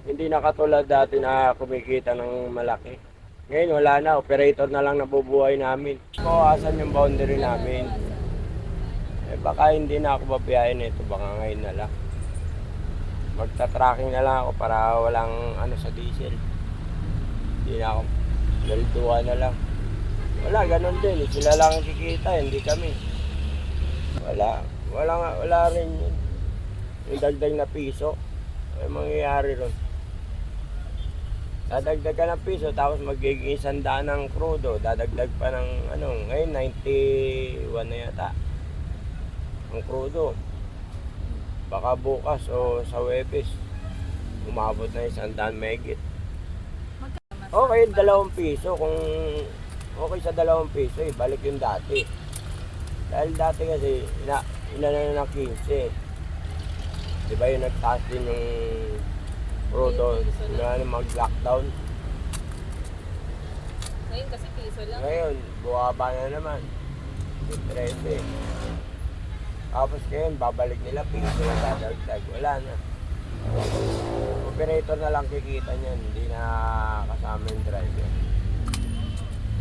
Hindi na katulad dati na kumikita ng malaki. Ngayon wala na, operator na lang nabubuhay namin. Kung asan yung boundary namin. Baka hindi na ako babiyahin nito, baka ngayon na lang. Magta-tracking na lang ako para walang sa diesel. Hindi na ako, nalituwa na lang. Wala, ganun din. Sila lang ang kikita, hindi kami. Wala rin yun. Yung dagdag na piso, ay mangyayari ron. Dadagdag ka ng piso, tapos magiging 100 ng krudo. Dadagdag pa ng ngayon 91 na yata. Ang krudo. Baka bukas o sa Webes, umabot na 100 megit. Okay, 2 piso. Kung okay sa 2 piso, balik yung dati. Dahil dati kasi, inana na 15. Diba yung nagtaas din yung crudo, mag-lockdown. Ngayon kasi piso lang. Ngayon, buwaba na naman. 13. Tapos ngayon, babalik nila, piso na dadagdag. Wala na. Operator na lang kikita niyan, hindi na kasama yung driver.